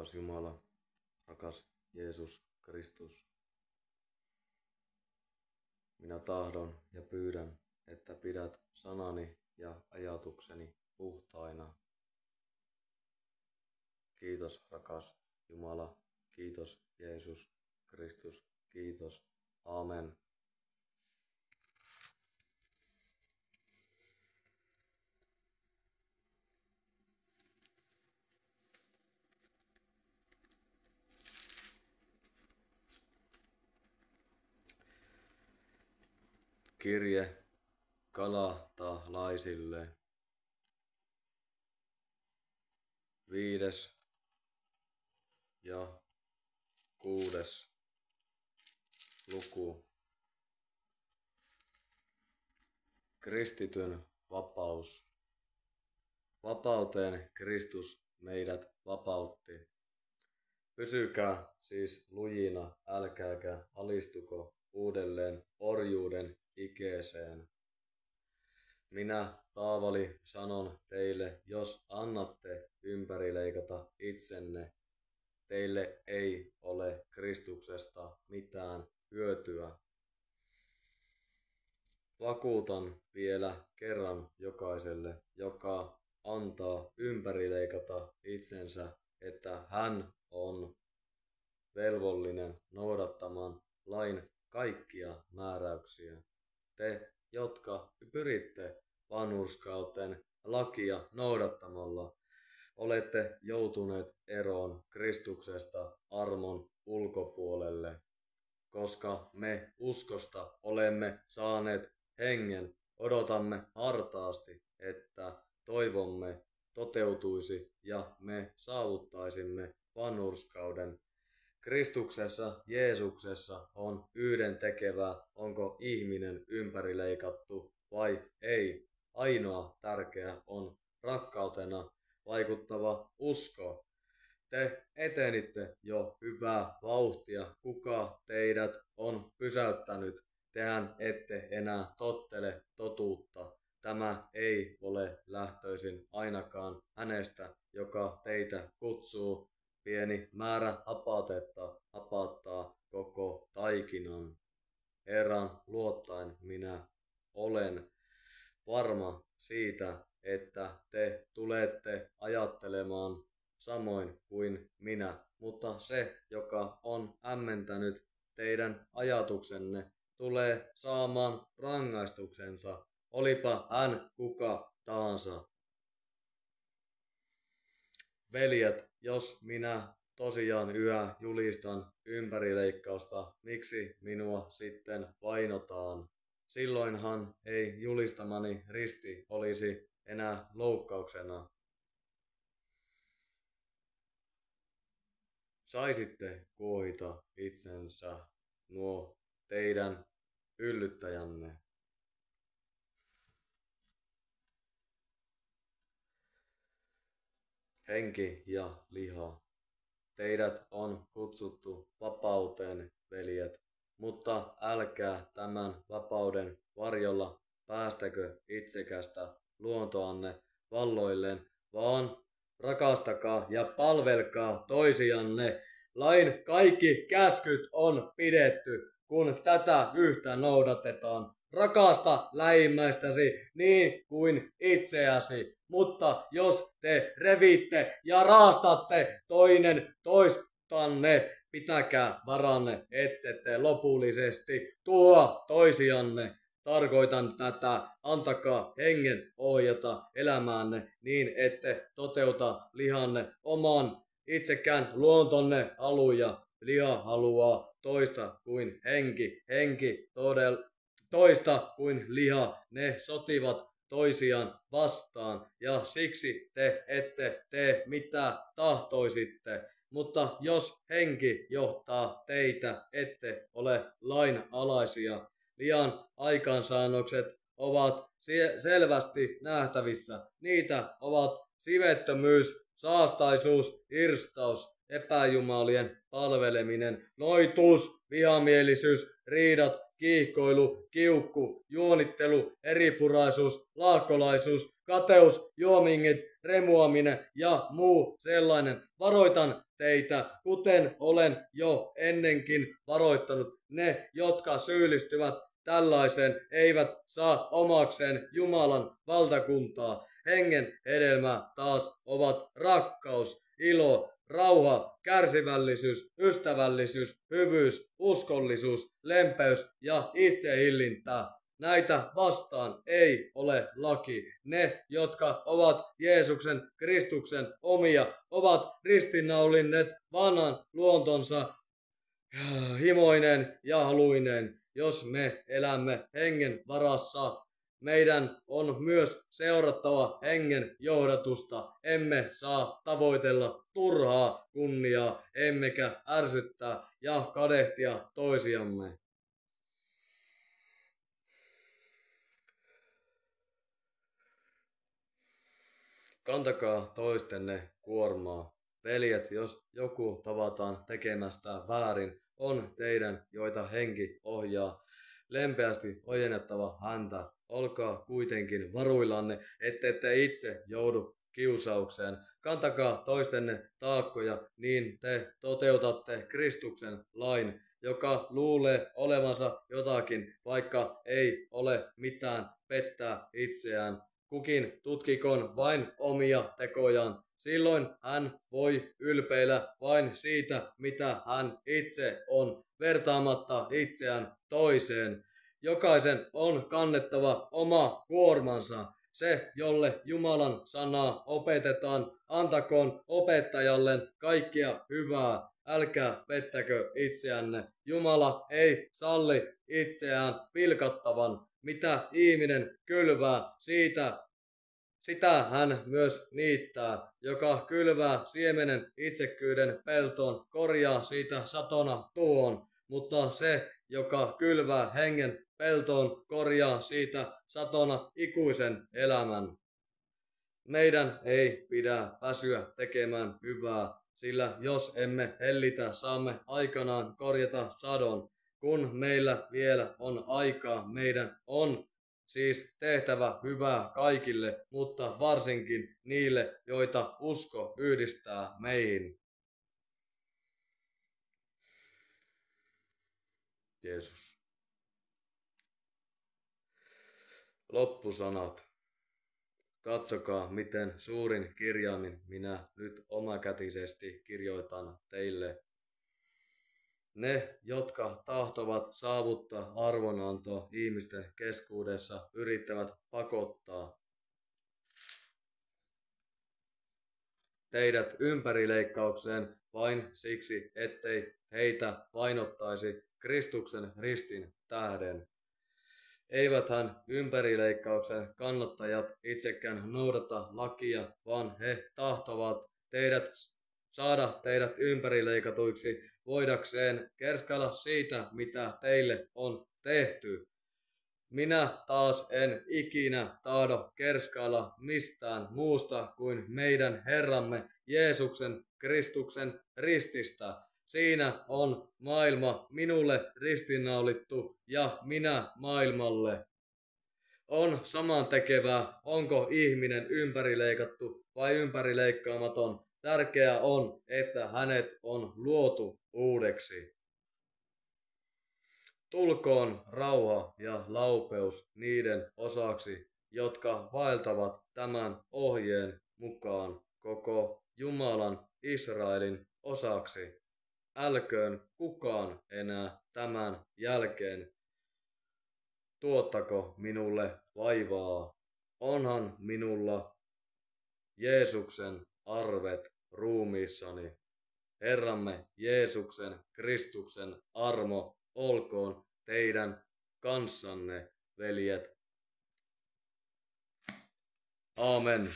Rakas Jumala, rakas Jeesus Kristus, minä tahdon ja pyydän, että pidät sanani ja ajatukseni puhtaina. Kiitos rakas Jumala, kiitos Jeesus Kristus, kiitos. Amen. Kirje Galatalaisille. 5. ja 6. luku. Kristityn vapaus. Vapauteen Kristus meidät vapautti. Pysykää siis lujina, älkääkä alistuko uudelleen orjuuden ikeeseen. Minä, Paavali, sanon teille, jos annatte ympärileikata itsenne, teille ei ole Kristuksesta mitään hyötyä. Vakuutan vielä kerran jokaiselle, joka antaa ympärileikata itsensä, että hän on velvollinen noudattamaan lain kaikkia määräyksiä. Te, jotka pyritte vanhurskauteen lakia noudattamalla, olette joutuneet eroon Kristuksesta armon ulkopuolelle, koska me uskosta olemme saaneet hengen, odotamme hartaasti, että toivomme toteutuisi ja me saavuttaisimme vanhurskauden. Kristuksessa, Jeesuksessa on yhdentekevää, onko ihminen ympärileikattu vai ei. Ainoa tärkeä on rakkautena vaikuttava usko. Te etenitte jo hyvää vauhtia. Kuka teidät on pysäyttänyt? Tehän ette enää tottele totuutta. Tämä ei ole lähtöisin ainakaan hänestä, joka teitä kutsuu. Pieni määrä apatetta apattaa koko taikinan. Herran luottaen minä olen varma siitä, että te tulette ajattelemaan samoin kuin minä, mutta se, joka on hämmentänyt teidän ajatuksenne, tulee saamaan rangaistuksensa, olipa hän kuka tahansa. Veljet, jos minä tosiaan yhä julistan ympärileikkausta, miksi minua sitten vainotaan? Silloinhan ei julistamani risti olisi enää loukkauksena. Saisitte kuohita itsensä nuo teidän yllyttäjänne. Henki ja liha. Teidät on kutsuttu vapauteen, veljet, mutta älkää tämän vapauden varjolla päästäkö itsekästä luontoanne valloilleen, vaan rakastakaa ja palvelkaa toisianne. Lain kaikki käskyt on pidetty, kun tätä yhtä noudatetaan. Rakasta lähimmäistäsi niin kuin itseäsi, mutta jos te revitte ja raastatte toinen toistanne, pitäkää varanne, ette te lopullisesti tuo toisianne. Tarkoitan tätä, antakaa hengen ohjata elämäänne niin, ette toteuta lihanne oman itsekään luontonne haluja. Liha haluaa toista kuin henki toista kuin liha. Ne sotivat toisiaan vastaan ja siksi te ette tee mitä tahtoisitte. Mutta jos henki johtaa teitä, ette ole lainalaisia. Lihan aikaansaannokset ovat selvästi nähtävissä. Niitä ovat sivettömyys, saastaisuus, irstaus, epäjumalien palveleminen, noitus, vihamielisyys, riidat, kiihkoilu, kiukku, juonittelu, eripuraisuus, laakkolaisuus, kateus, juomingit, remuaminen ja muu sellainen. Varoitan teitä, kuten olen jo ennenkin varoittanut. Ne, jotka syyllistyvät tällaiseen, eivät saa omakseen Jumalan valtakuntaa. Hengen hedelmä taas ovat rakkaus, ilo, rauha, kärsivällisyys, ystävällisyys, hyvyys, uskollisuus, lempeys ja itsehillintä. Näitä vastaan ei ole laki. Ne, jotka ovat Jeesuksen Kristuksen omia, ovat ristinnaulinneet vanhan luontonsa himoinen ja haluinen. Jos me elämme hengen varassa, meidän on myös seurattava hengen johdatusta. Emme saa tavoitella turhaa kunniaa, emmekä ärsyttää ja kadehtia toisiamme. Kantakaa toistenne kuormaa. Veljet, jos joku tavataan tekemästä väärin, on teidän, joita henki ohjaa, lempeästi ojennettava häntä. Olkaa kuitenkin varuillanne, ettette itse joudu kiusaukseen. Kantakaa toistenne taakkoja, niin te toteutatte Kristuksen lain, joka luulee olevansa jotakin, vaikka ei ole mitään, pettää itseään. Kukin tutkikoon vain omia tekojaan. Silloin hän voi ylpeillä vain siitä, mitä hän itse on, vertaamatta itseään toiseen. Jokaisen on kannettava oma kuormansa. Se, jolle Jumalan sanaa opetetaan, antakoon opettajalleen kaikkia hyvää. Älkää pettäkö itseänne. Jumala ei salli itseään pilkattavan. Mitä ihminen kylvää, sitä hän myös niittää. Joka kylvää siemenen itsekkyyden peltoon, korjaa siitä satona tuon. Mutta se, joka kylvää hengen peltoon, korjaa siitä satona ikuisen elämän. Meidän ei pidä väsyä tekemään hyvää, sillä jos emme hellitä, saamme aikanaan korjata sadon. Kun meillä vielä on aikaa, meidän on siis tehtävä hyvää kaikille, mutta varsinkin niille, joita usko yhdistää meihin. Jeesus. Loppusanat. Katsokaa, miten suurin kirjaimin minä nyt omakätisesti kirjoitan teille. Ne, jotka tahtovat saavuttaa arvonantoa ihmisten keskuudessa, yrittävät pakottaa teidät ympärileikkaukseen vain siksi, ettei heitä painottaisi Kristuksen ristin tähden. Eiväthän ympärileikkauksen kannattajat itsekään noudata lakia, vaan he tahtovat saada teidät ympärileikatuiksi voidakseen kerskailla siitä, mitä teille on tehty. Minä taas en ikinä tahdo kerskailla mistään muusta kuin meidän Herramme Jeesuksen Kristuksen rististä. Siinä on maailma minulle ristinnaulittu ja minä maailmalle. On samantekevää, onko ihminen ympärileikattu vai ympärileikkaamaton. Tärkeää on, että hänet on luotu uudeksi. Tulkoon rauha ja laupeus niiden osaksi, jotka vaeltavat tämän ohjeen mukaan koko Jumalan Israelin osaksi. Älköön kukaan enää tämän jälkeen tuottako minulle vaivaa. Onhan minulla Jeesuksen arvet ruumiissani. Herramme Jeesuksen Kristuksen armo olkoon teidän kanssanne, veljet. Aamen.